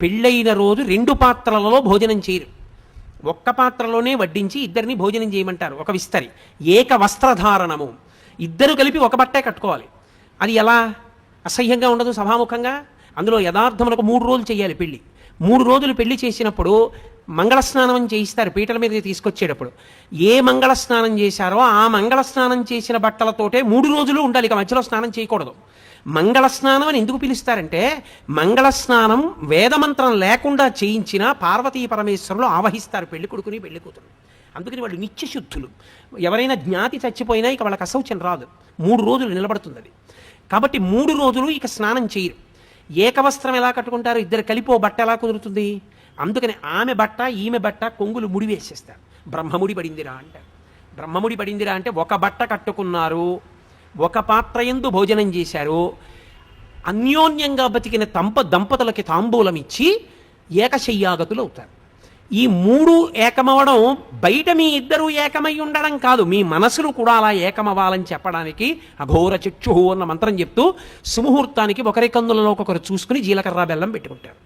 పెళ్ళైన రోజు 2 పాత్రలలో భోజనం చేయరు. ఒక్క పాత్రలోనే వడ్డించి ఇద్దరిని భోజనం చేయమంటారు. ఒక విస్తరి ఏక వస్త్రధారణము, ఇద్దరు కలిపి ఒక బట్టే కట్టుకోవాలి. అది ఎలా అసహ్యంగా ఉండదు సభాముఖంగా. అందులో యథార్థములకు 3 రోజులు చేయాలి పెళ్లి. 3 రోజులు పెళ్లి చేసినప్పుడు మంగళస్నానం చేయిస్తారు పీటల మీదకి తీసుకొచ్చేటప్పుడు. ఏ మంగళ స్నానం చేశారో ఆ మంగళ స్నానం చేసిన బట్టలతోటే 3 రోజులు ఉండాలి, ఇక మధ్యలో స్నానం చేయకూడదు. మంగళ స్నానం అని ఎందుకు పిలుస్తారంటే, మంగళ స్నానం వేదమంత్రం లేకుండా చేయించిన పార్వతీ పరమేశ్వరులు ఆవహిస్తారు పెళ్లి కొడుకుని పెళ్లి కూతురు. అందుకని వాళ్ళు నిత్యశుద్ధులు. ఎవరైనా జ్ఞాతి చచ్చిపోయినా ఇక వాళ్ళకి అశౌచం రాదు, 3 రోజులు నిలబడుతుంది అది. కాబట్టి 3 రోజులు ఇక స్నానం చేయరు. ఏకవస్త్రం ఎలా కట్టుకుంటారు, ఇద్దరు కలిపి ఓ బట్ట ఎలా కుదురుతుంది? అందుకని ఆమె బట్ట ఈమె బట్ట కొంగులు ముడి వేసేస్తారు. బ్రహ్మముడి పడిందిరా అంటారు. బ్రహ్మముడి పడిందిరా అంటే ఒక బట్ట కట్టుకున్నారు, ఒక పాత్ర యందు భోజనం చేశారు, అన్యోన్యంగా బతికిన దంపతులకి తాంబూలం ఇచ్చి ఏకశయ్యాగతులు అవుతారు. ఈ 3 ఏకమవడం బయట మీ ఇద్దరు ఏకమై ఉండడం కాదు, మీ మనసులు కూడా అలా ఏకమవ్వాలని చెప్పడానికి అఘోర చక్షుహు అన్న మంత్రం చెప్తూ సుముహూర్తానికి ఒకరి కందులలో ఒకరు చూసుకుని జీలకర్ర బెల్లం పెట్టుకుంటారు.